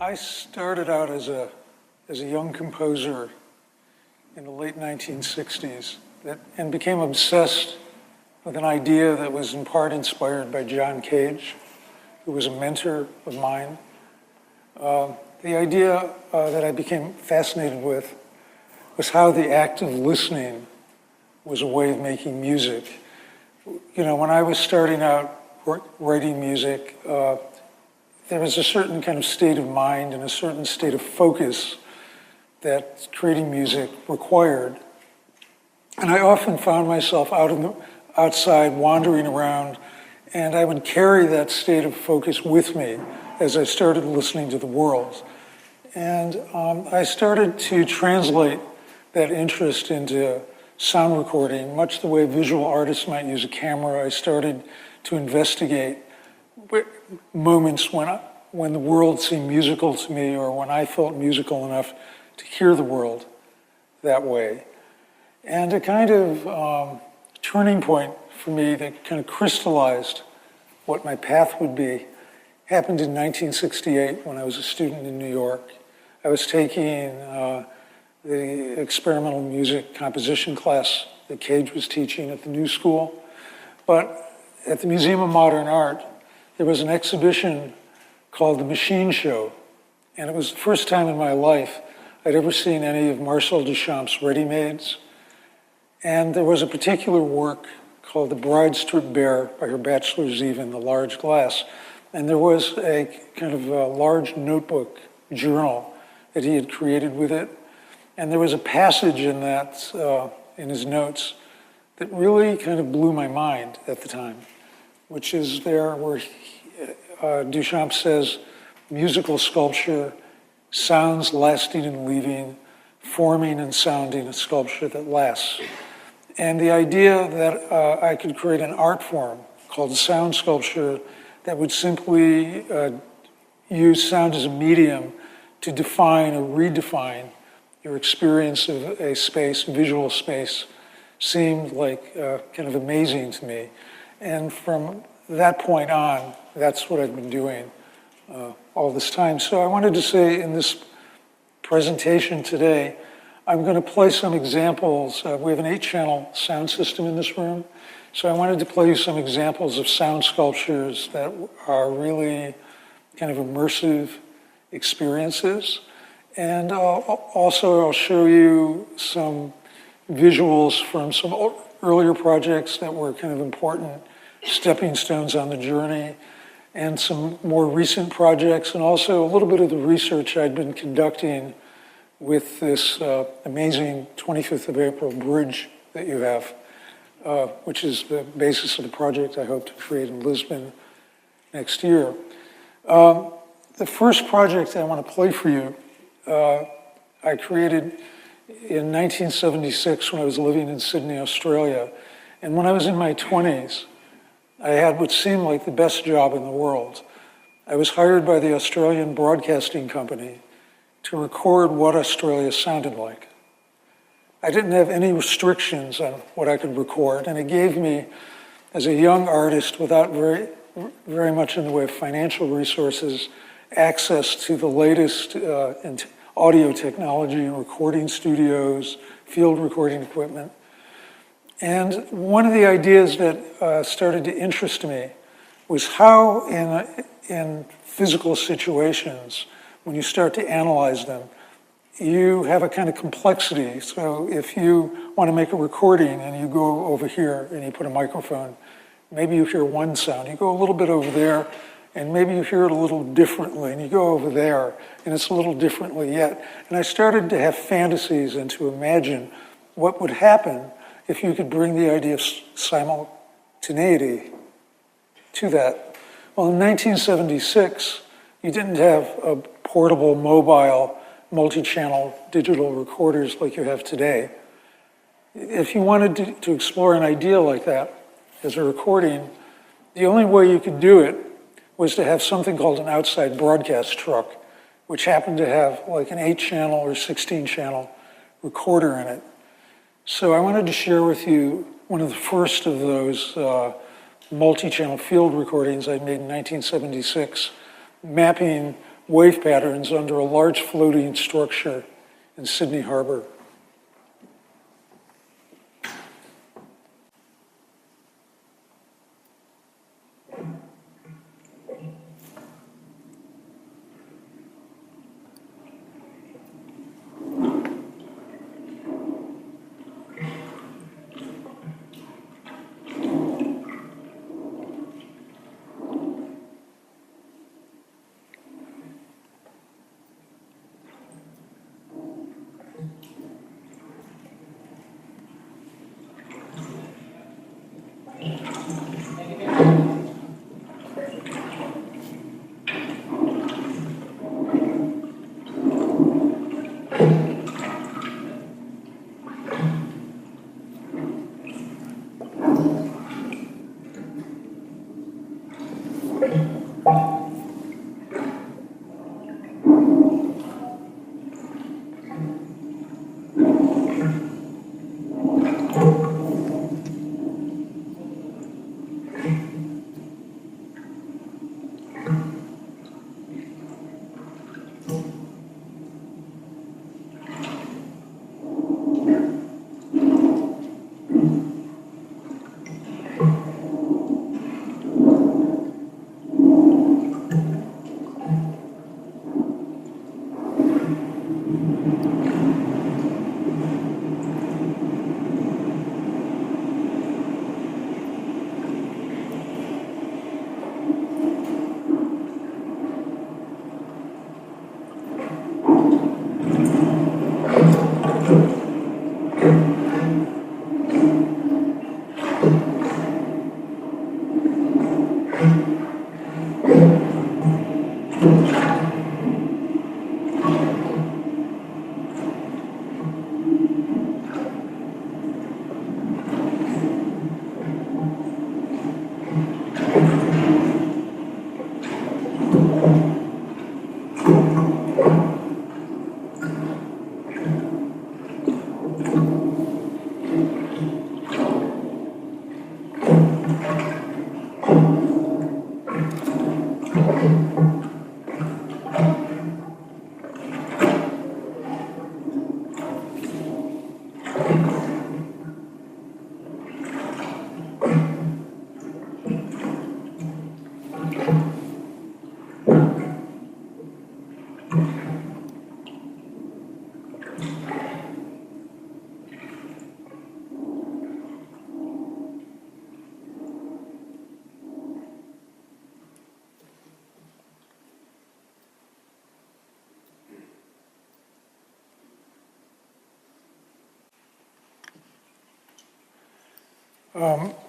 I started out as a young composer in the late 1960s and became obsessed with an idea that was in part inspired by John Cage, who was a mentor of mine. The idea that I became fascinated with was how the act of listening was a way of making music. You know, when I was starting out writing music, there was a certain kind of state of mind and a certain state of focus that creating music required. And I often found myself outside wandering around, and I would carry that state of focus with me as I started listening to the world. And I started to translate that interest into sound recording, much the way visual artists might use a camera. I started to investigate moments when the world seemed musical to me, or when I felt musical enough to hear the world that way. And a kind of turning point for me that kind of crystallized what my path would be happened in 1968 when I was a student in New York. I was taking the experimental music composition class that Cage was teaching at the New School. But at the Museum of Modern Art, there was an exhibition called The Machine Show. And it was the first time in my life I'd ever seen any of Marcel Duchamp's ready-mades. And there was a particular work called The Bride Stripped Bare by her bachelor's Eve in the Large Glass. And there was a kind of a large notebook journal that he had created with it. And there was a passage in that, in his notes, that really kind of blew my mind at the time, which is there where Duchamp says, musical sculpture, sounds lasting and leaving, forming and sounding a sculpture that lasts. And the idea that I could create an art form called sound sculpture that would simply use sound as a medium to define or redefine your experience of a space, visual space, seemed like kind of amazing to me. And from that point on, that's what I've been doing all this time. So I wanted to say in this presentation today, I'm going to play some examples. We have an 8-channel sound system in this room. So I wanted to play you some examples of sound sculptures that are really kind of immersive experiences. And also I'll show you some visuals from some earlier projects that were kind of important stepping stones on the journey, and some more recent projects, and also a little bit of the research I'd been conducting with this amazing 25th of April bridge that you have, which is the basis of the project I hope to create in Lisbon next year. The first project I want to play for you, I created in 1976 when I was living in Sydney, Australia. And when I was in my 20s, I had what seemed like the best job in the world. I was hired by the Australian Broadcasting Company to record what Australia sounded like. I didn't have any restrictions on what I could record, and it gave me, as a young artist without very much in the way of financial resources, access to the latest in audio technology, recording studios, field recording equipment. And one of the ideas that started to interest me was how in physical situations, when you start to analyze them, you have a kind of complexity. So if you want to make a recording and you go over here and you put a microphone, maybe you hear one sound. You go a little bit over there, and maybe you hear it a little differently, and you go over there, and it's a little differently yet. And I started to have fantasies and to imagine what would happen if you could bring the idea of simultaneity to that. Well, in 1976, you didn't have a portable, mobile, multi-channel digital recorders like you have today. If you wanted to explore an idea like that as a recording, the only way you could do it was to have something called an outside broadcast truck, which happened to have like an 8-channel or 16-channel recorder in it. So I wanted to share with you one of the first of those multi-channel field recordings I made in 1976, mapping wave patterns under a large floating structure in Sydney Harbor.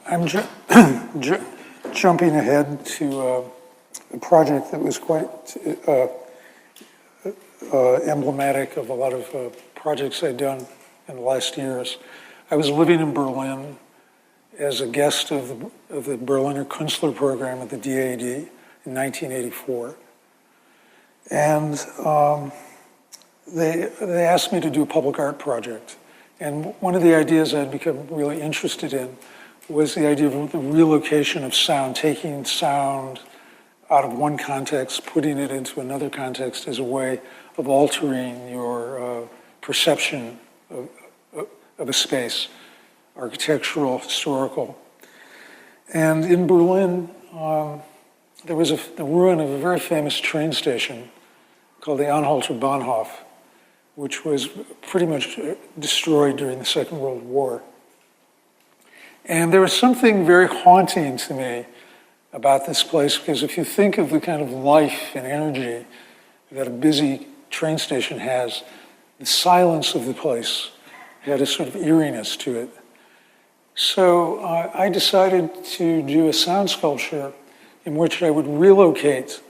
I'm jumping ahead to a project that was quite emblematic of a lot of projects I'd done in the last years. I was living in Berlin as a guest of the Berliner Künstler program at the DAD in 1984. And they asked me to do a public art project. And one of the ideas I'd become really interested in was the idea of the relocation of sound, taking sound out of one context, putting it into another context as a way of altering your perception of a space, architectural, historical. And in Berlin, there was the ruin of a very famous train station called the Anhalter Bahnhof, which was pretty much destroyed during the Second World War. And there was something very haunting to me about this place, because if you think of the kind of life and energy that a busy train station has, the silence of the place had a sort of eeriness to it. So I decided to do a sound sculpture in which I would relocate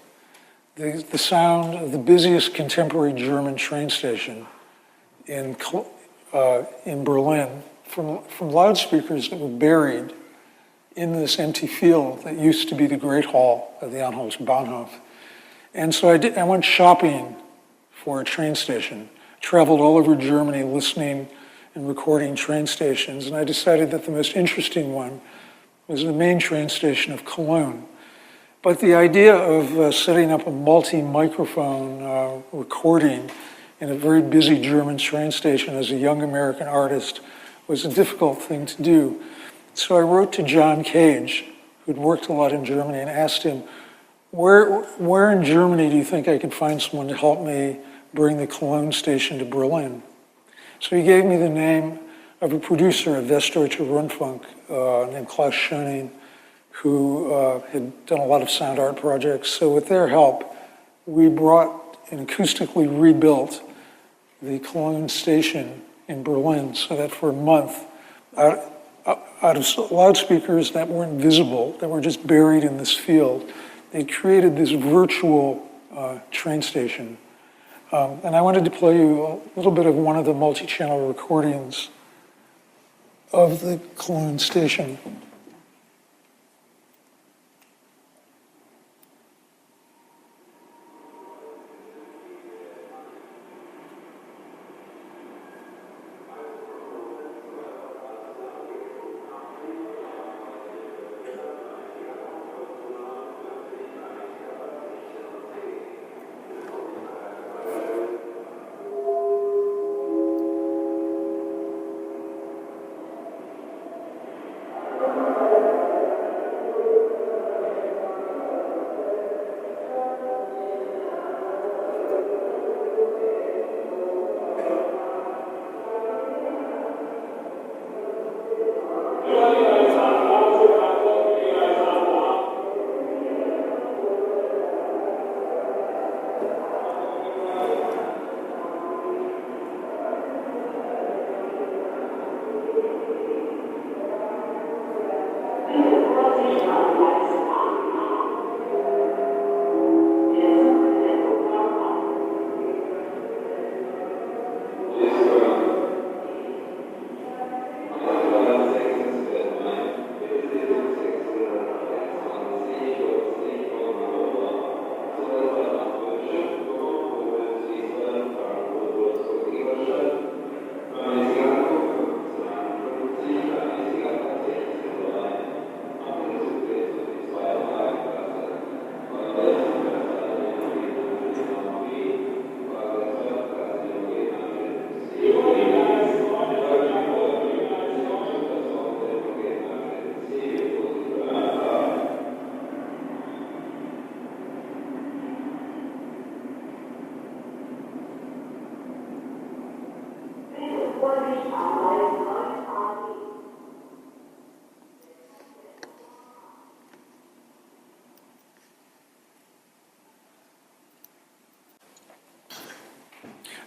the sound of the busiest contemporary German train station in Berlin from loudspeakers that were buried in this empty field that used to be the Great Hall of the Anhalter Bahnhof. And so I went shopping for a train station, traveled all over Germany listening and recording train stations, and I decided that the most interesting one was the main train station of Cologne. But the idea of setting up a multi-microphone recording in a very busy German train station as a young American artist was a difficult thing to do. So I wrote to John Cage, who'd worked a lot in Germany, and asked him, where in Germany do you think I could find someone to help me bring the Cologne station to Berlin? So he gave me the name of a producer of Westdeutscher Rundfunk named Klaus Schoening, who had done a lot of sound art projects. So with their help, we brought and acoustically rebuilt the Cologne station in Berlin so that for a month, out of loudspeakers that weren't visible, that were just buried in this field, they created this virtual train station. And I wanted to play you a little bit of one of the multi-channel recordings of the Cologne station.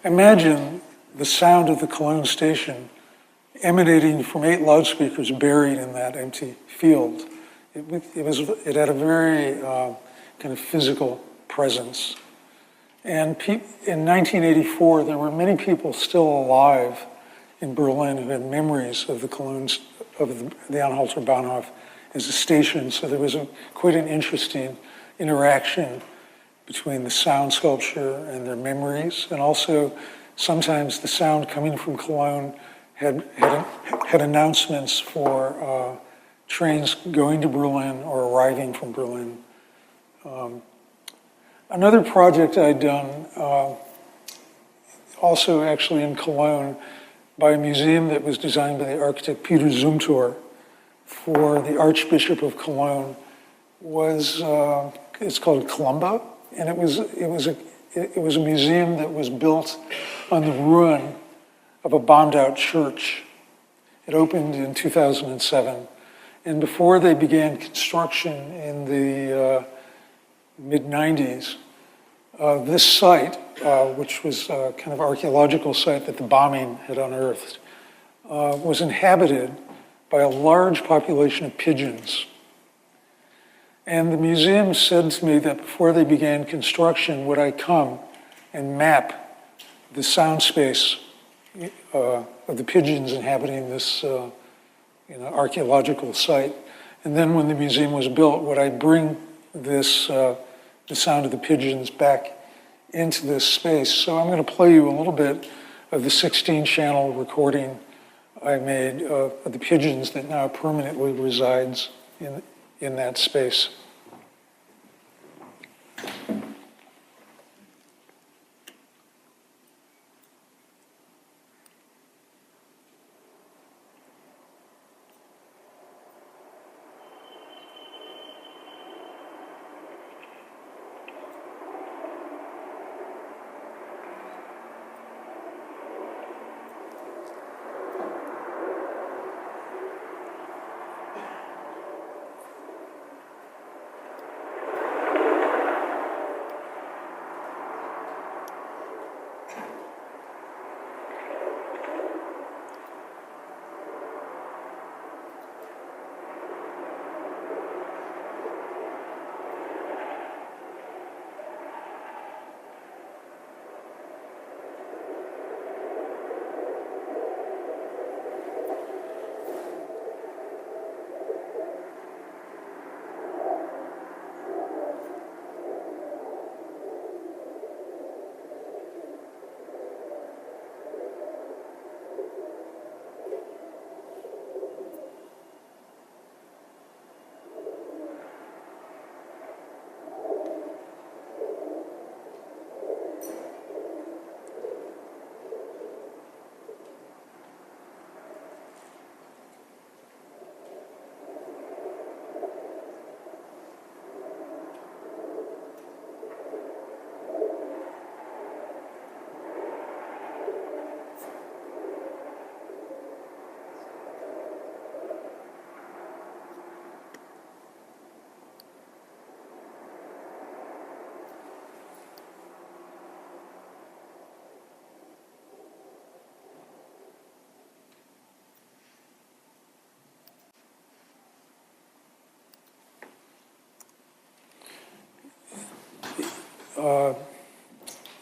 Imagine the sound of the Cologne station emanating from 8 loudspeakers buried in that empty field. It had a very kind of physical presence. And in 1984, there were many people still alive in Berlin who had memories of the Cologne's, of the Anhalter Bahnhof as a station. So there was quite an interesting interaction between the sound sculpture and their memories. And also, sometimes the sound coming from Cologne had announcements for trains going to Berlin or arriving from Berlin. Another project I'd done, also actually in Cologne, by a museum that was designed by the architect Peter Zumthor for the Archbishop of Cologne, was it's called Columba, and it was a museum that was built on the ruin of a bombed-out church. It opened in 2007, and before they began construction in the mid-90s, this site, which was a kind of archaeological site that the bombing had unearthed, was inhabited by a large population of pigeons. And the museum said to me that before they began construction, would I come and map the sound space of the pigeons inhabiting this archaeological site. And then when the museum was built, would I bring this, the sound of the pigeons back into this space. So I'm going to play you a little bit of the 16-channel recording I made of the pigeons that now permanently resides in that space.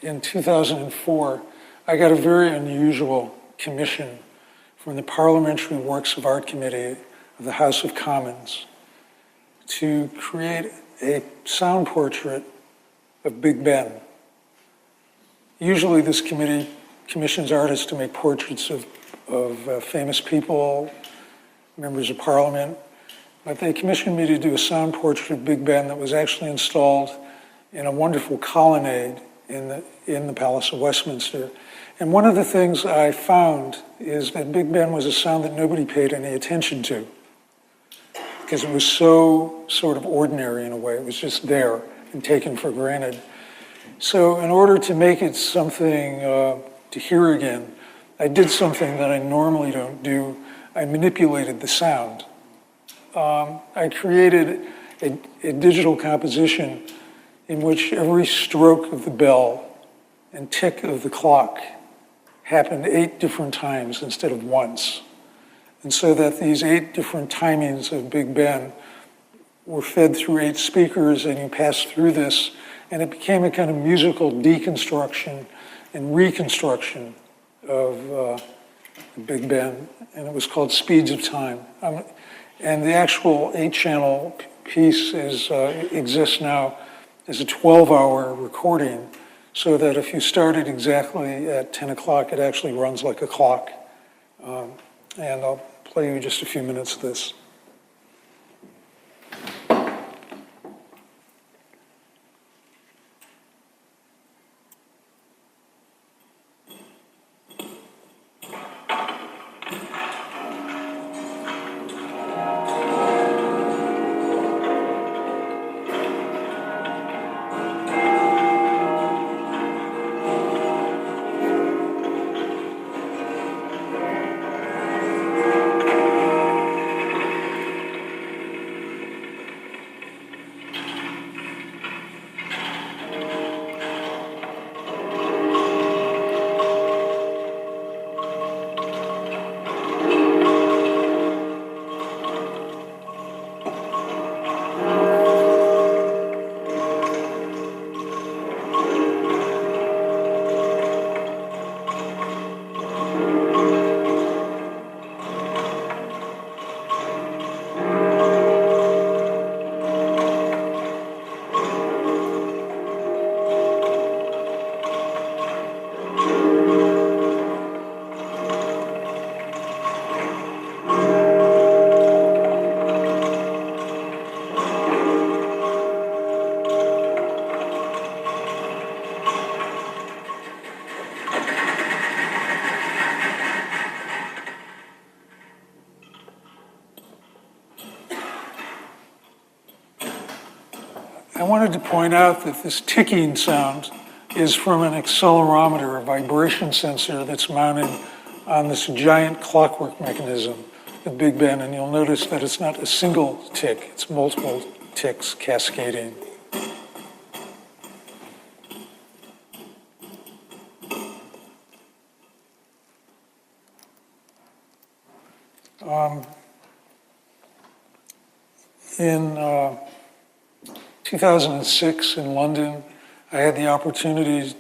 in 2004, I got a very unusual commission from the Parliamentary Works of Art Committee of the House of Commons to create a sound portrait of Big Ben. Usually this committee commissions artists to make portraits of famous people, members of Parliament, but they commissioned me to do a sound portrait of Big Ben that was actually installed in a wonderful colonnade in the Palace of Westminster. And one of the things I found is that Big Ben was a sound that nobody paid any attention to, because it was so sort of ordinary in a way. It was just there and taken for granted. So in order to make it something to hear again, I did something that I normally don't do. I manipulated the sound. I created a digital composition in which every stroke of the bell and tick of the clock happened 8 different times instead of once. And so that these 8 different timings of Big Ben were fed through 8 speakers, and you passed through this, and it became a kind of musical deconstruction and reconstruction of Big Ben, and it was called Speeds of Time. And the actual 8-channel piece exists now as a 12-hour recording, so that if you started exactly at 10 o'clock, it actually runs like a clock. And I'll play you just a few minutes of this. I wanted to point out that this ticking sound is from an accelerometer, a vibration sensor that's mounted on this giant clockwork mechanism at Big Ben, and you'll notice that it's not a single tick, it's multiple ticks cascading. In 2006 in London, I had the opportunity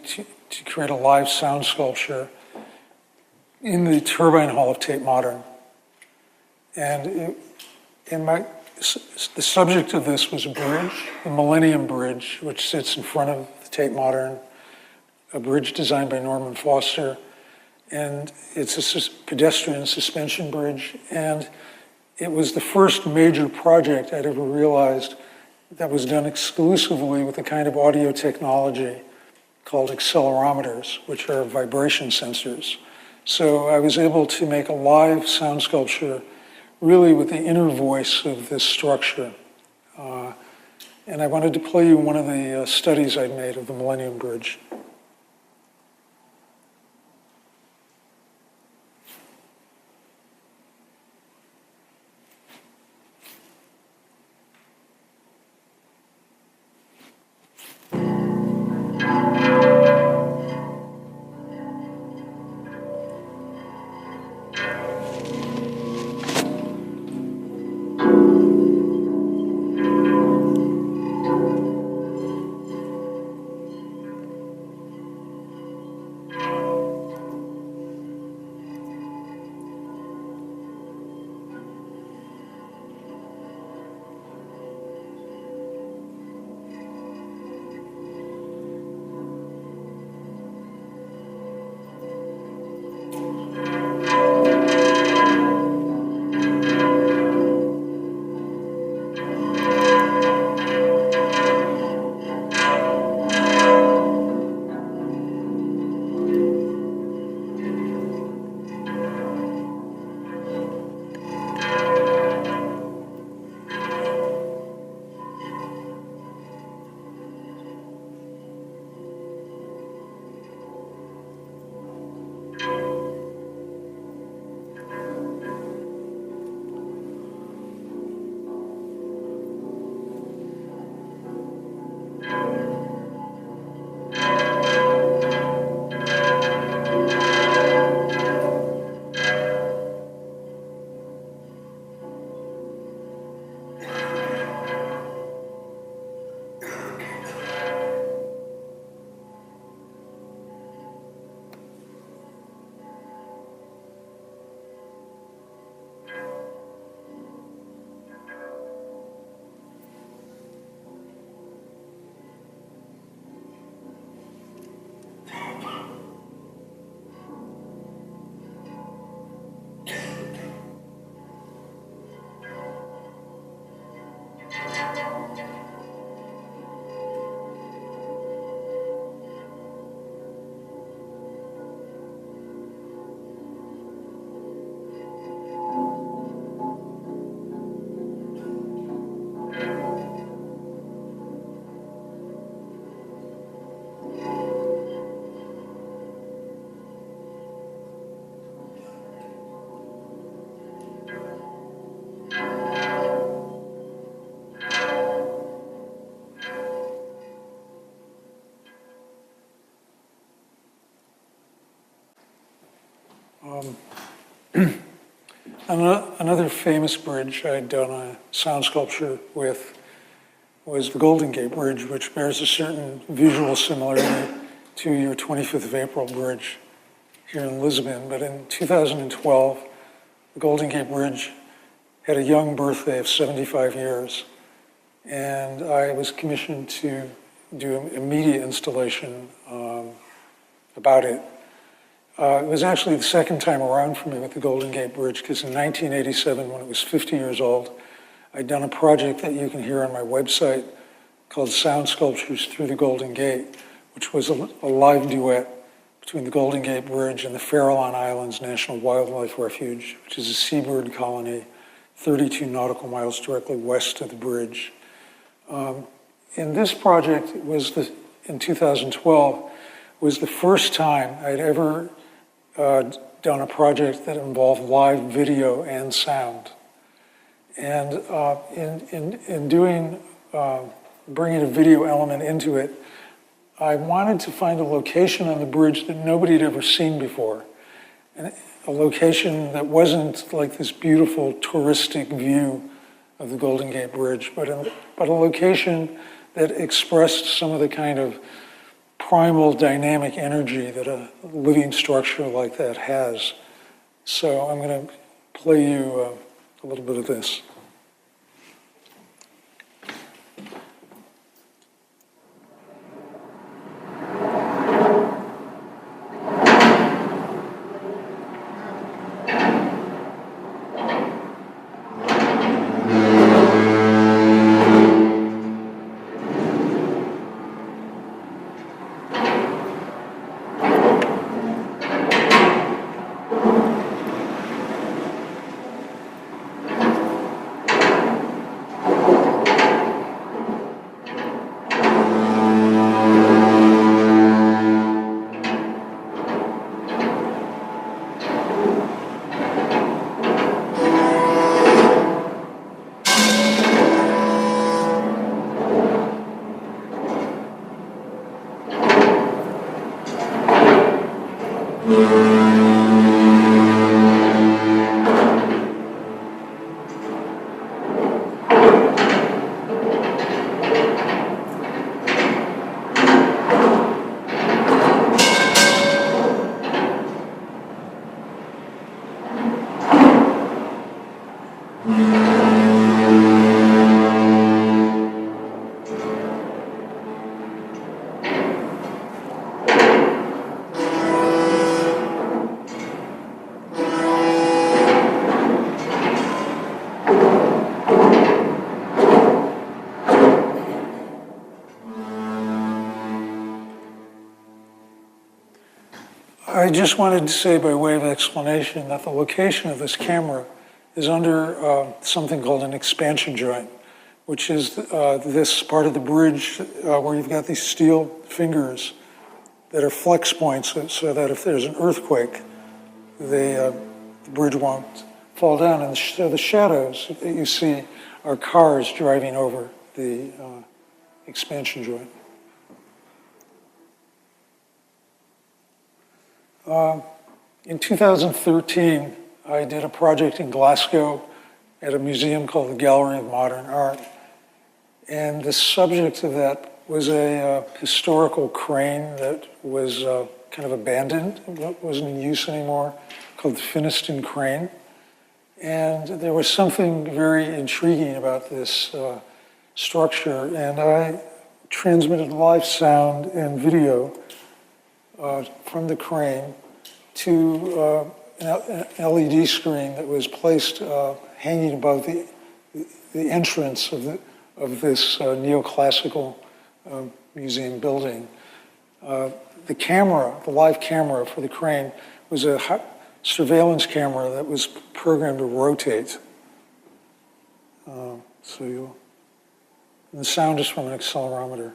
to create a live sound sculpture in the Turbine Hall of Tate Modern. And the subject of this was a bridge, the Millennium Bridge, which sits in front of the Tate Modern, a bridge designed by Norman Foster. And it's a pedestrian suspension bridge. And it was the first major project I'd ever realized that was done exclusively with a kind of audio technology called accelerometers, which are vibration sensors. So I was able to make a live sound sculpture really with the inner voice of this structure. And I wanted to play you one of the studies I made of the Millennium Bridge. Another famous bridge I'd done a sound sculpture with was the Golden Gate Bridge, which bears a certain visual similarity to your 25th of April bridge here in Lisbon. But in 2012, the Golden Gate Bridge had a young birthday of 75 years, and I was commissioned to do a media installation about it. It was actually the second time around for me with the Golden Gate Bridge, because in 1987, when it was 50 years old, I'd done a project that you can hear on my website called Sound Sculptures Through the Golden Gate, which was a live duet between the Golden Gate Bridge and the Farallon Islands National Wildlife Refuge, which is a seabird colony 32 nautical miles directly west of the bridge. In this project, in 2012, was the first time I'd ever done a project that involved live video and sound. And in bringing a video element into it, I wanted to find a location on the bridge that nobody had ever seen before. And a location that wasn't like this beautiful touristic view of the Golden Gate Bridge, but a location that expressed some of the kind of primal dynamic energy that a living structure like that has. So I'm going to play you a little bit of this. I just wanted to say, by way of explanation, that the location of this camera is under something called an expansion joint, which is this part of the bridge where you've got these steel fingers that are flex points, so that if there's an earthquake, the bridge won't fall down. And so the shadows that you see are cars driving over the expansion joint. In 2013, I did a project in Glasgow at a museum called the Gallery of Modern Art. And the subject of that was a historical crane that was kind of abandoned, wasn't in use anymore, called the Finiston crane. And there was something very intriguing about this structure, and I transmitted live sound and video from the crane to an LED screen that was placed hanging above the entrance of this neoclassical museum building. The camera, the live camera for the crane, was a surveillance camera that was programmed to rotate. And the sound is from an accelerometer.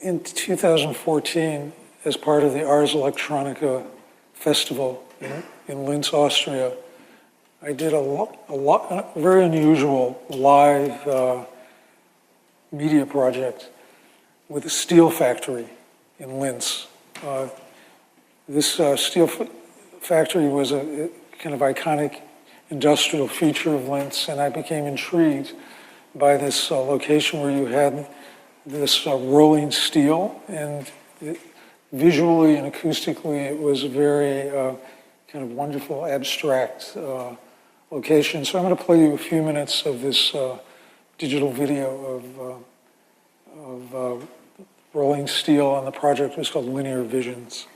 in 2014, as part of the Ars Electronica Festival in Linz, Austria, I did a very unusual live media project with a steel factory in Linz. This steel factory was a kind of iconic industrial feature of Linz, and I became intrigued by this location where you had this rolling steel, and visually and acoustically it was a very kind of wonderful abstract location. So I'm going to play you a few minutes of this digital video of rolling steel, and the project was called Linear Visions.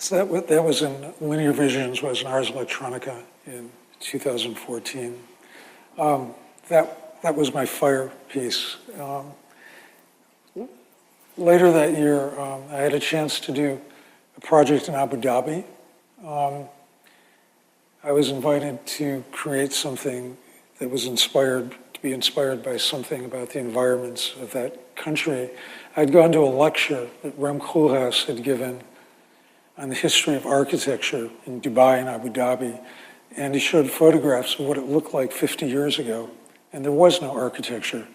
So that was in Linear Visions, was in Ars Electronica in 2014. That was my fire piece. Later that year, I had a chance to do a project in Abu Dhabi. I was invited to create something that was inspired by something about the environments of that country. I'd gone to a lecture that Rem Koolhaas had given on the history of architecture in Dubai and Abu Dhabi, and he showed photographs of what it looked like 50 years ago, and there was no architecture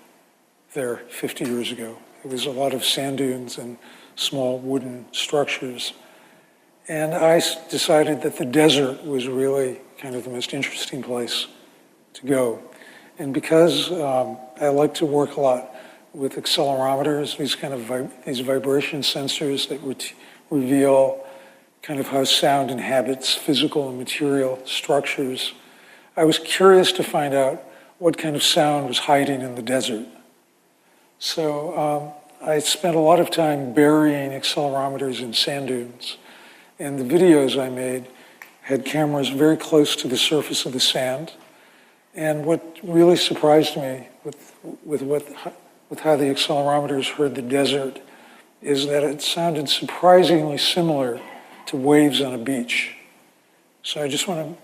there 50 years ago. It was a lot of sand dunes and small wooden structures. And I decided that the desert was really kind of the most interesting place to go. And because I like to work a lot with accelerometers, these kind of these vibration sensors that reveal kind of how sound inhabits physical and material structures, I was curious to find out what kind of sound was hiding in the desert. So I spent a lot of time burying accelerometers in sand dunes. And the videos I made had cameras very close to the surface of the sand. And what really surprised me with how the accelerometers heard the desert is that it sounded surprisingly similar to waves on a beach. So I just want to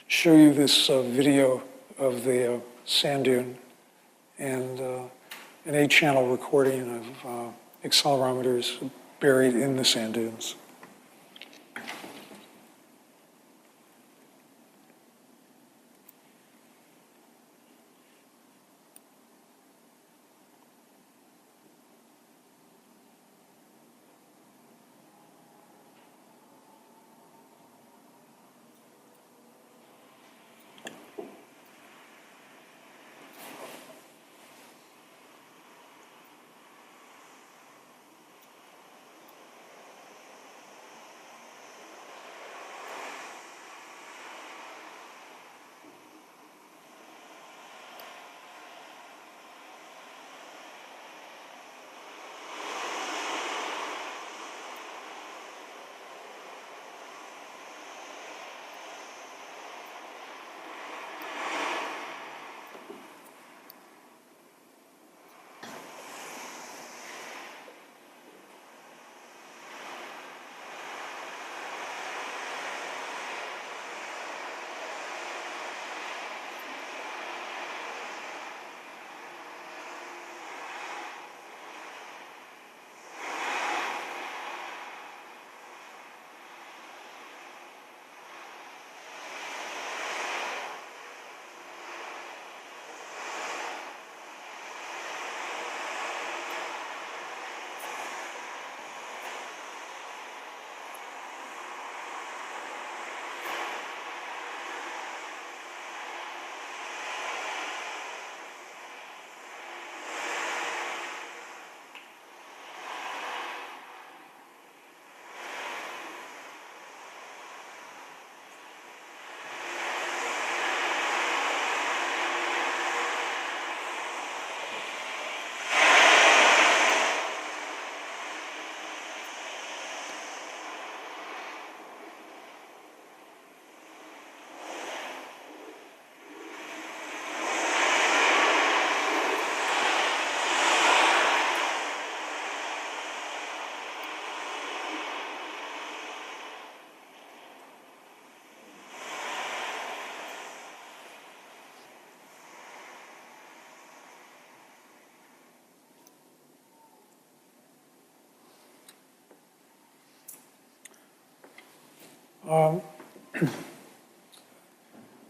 show you this video of the sand dune and an 8-channel recording of accelerometers buried in the sand dunes.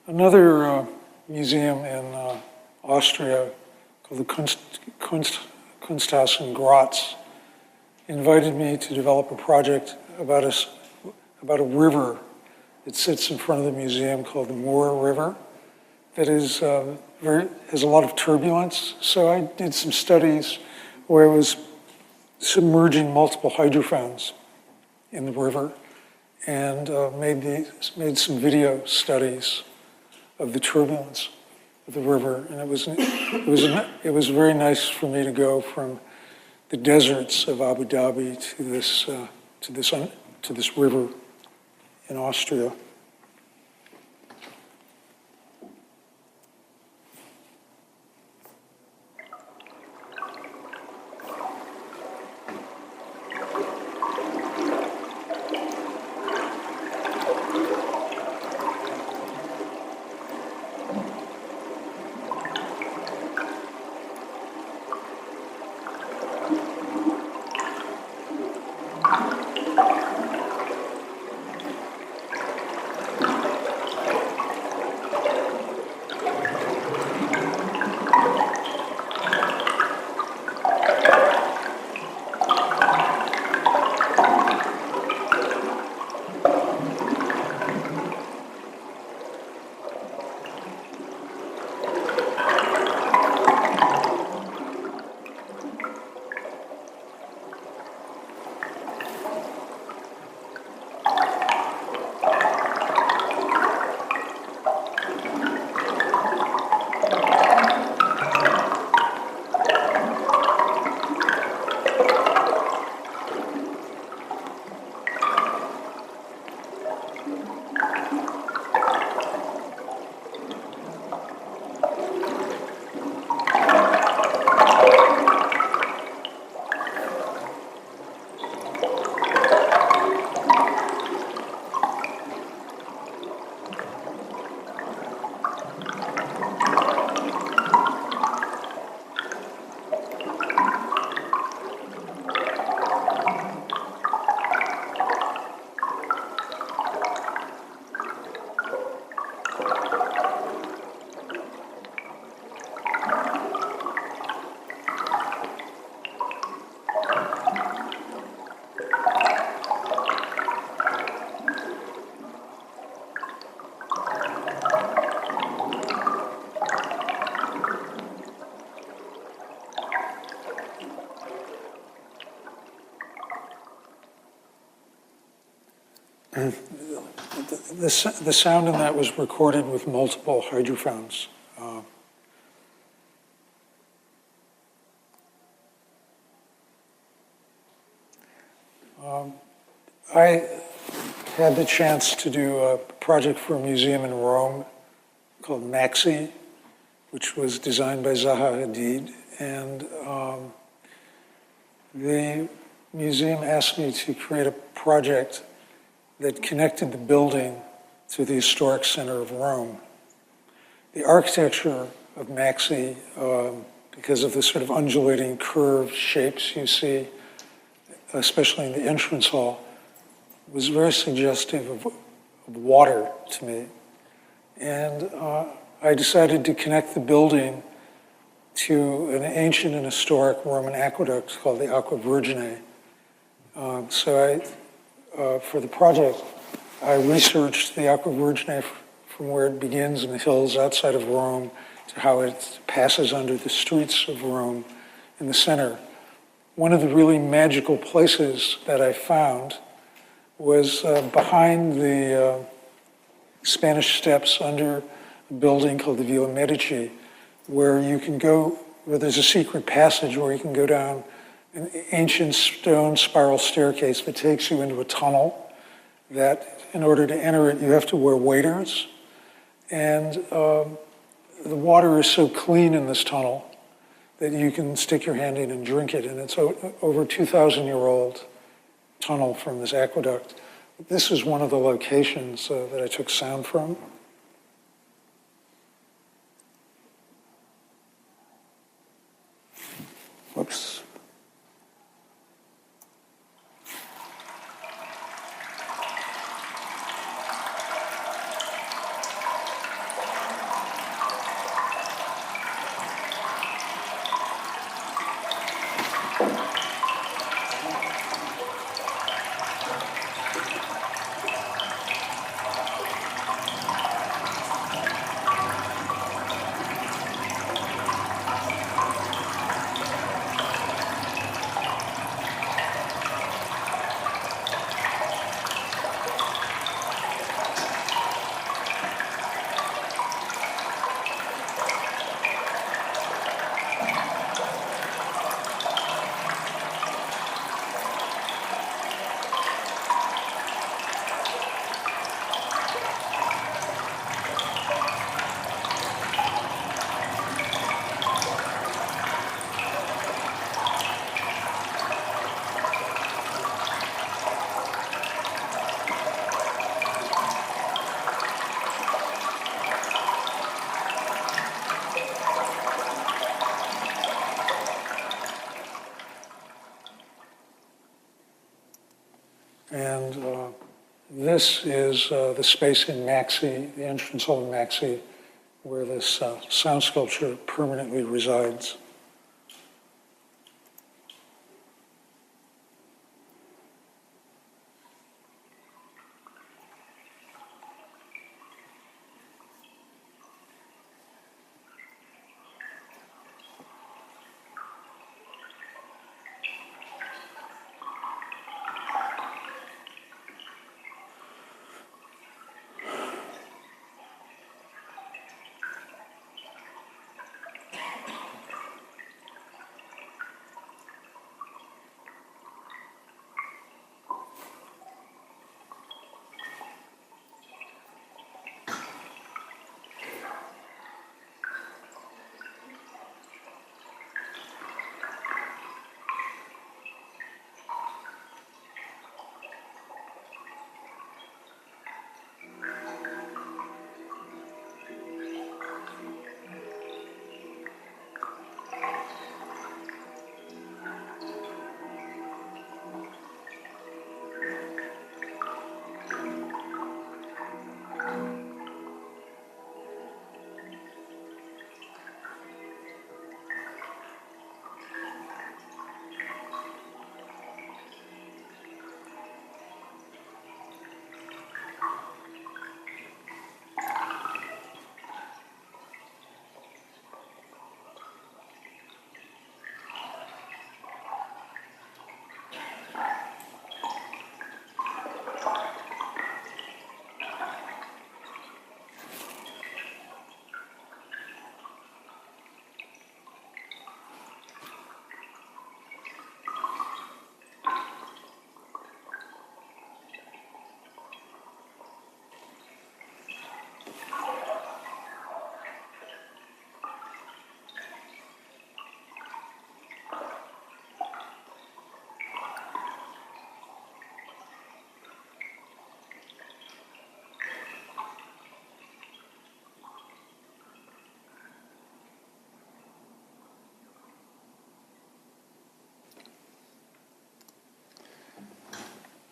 Another museum in Austria called the Kunsthaus in Graz invited me to develop a project about a river that sits in front of the museum called the Mur River that is has a lot of turbulence. So I did some studies where I was submerging multiple hydrophones in the river and made some video studies of the turbulence of the river. And it was very nice for me to go from the deserts of Abu Dhabi to this river in Austria. The sound in that was recorded with multiple hydrophones. I had the chance to do a project for a museum in Rome called Maxi, which was designed by Zaha Hadid. And the museum asked me to create a project that connected the building to the historic center of Rome. The architecture of Maxi, because of the sort of undulating curved shapes you see, especially in the entrance hall, was very suggestive of water to me. And I decided to connect the building to an ancient and historic Roman aqueduct called the Aqua Virgine. For the project, I researched the Aqua Virgine from where it begins in the hills outside of Rome to how it passes under the streets of Rome in the center. One of the really magical places that I found was behind the Spanish Steps under a building called the Villa Medici, where you can go, where there's a secret passage where you can go down an ancient stone spiral staircase that takes you into a tunnel that, in order to enter it, you have to wear waders. And the water is so clean in this tunnel that you can stick your hand in and drink it. And it's over 2,000-year-old tunnel from this aqueduct. This is one of the locations that I took sound from. Whoops. this is the space in Maxey, the entrance hall in Maxey, where this sound sculpture permanently resides.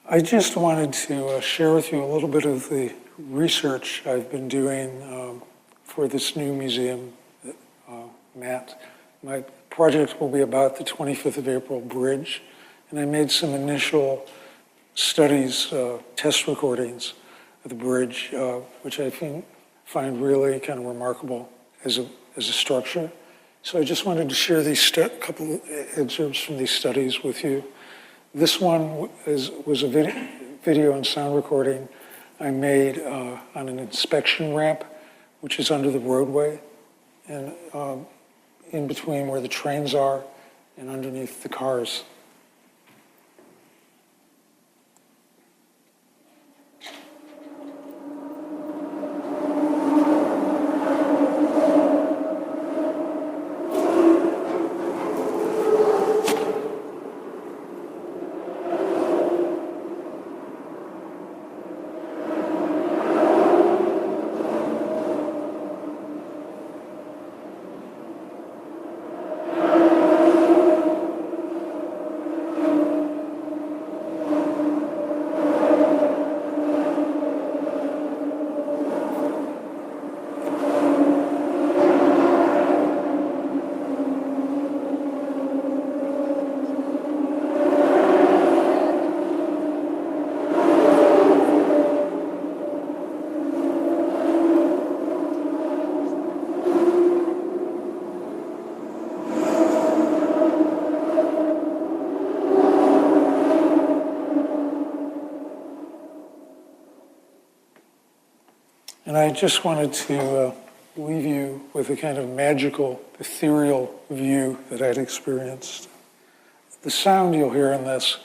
I just wanted to share with you a little bit of the research I've been doing for this new museum, Matt. My project will be about the 25th of April bridge, and I made some initial studies, test recordings of the bridge, which I find really kind of remarkable as a structure. So I just wanted to share these couple of excerpts from these studies with you. This one was a video and sound recording I made on an inspection ramp, which is under the roadway, and in between where the trains are and underneath the cars. And I just wanted to leave you with a kind of magical, ethereal view that I'd experienced. The sound you'll hear in this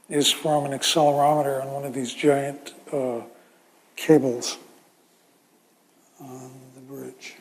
is from an accelerometer on one of these giant cables on the bridge.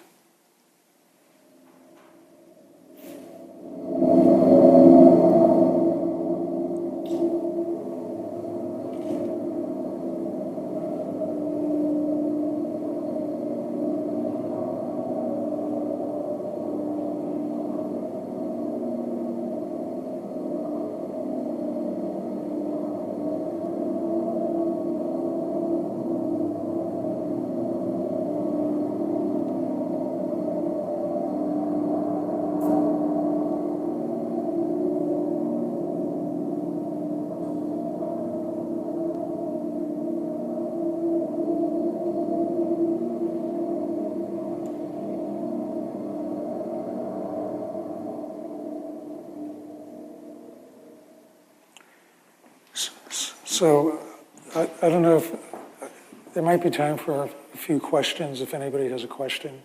So I don't know if there might be time for a few questions if anybody has a question.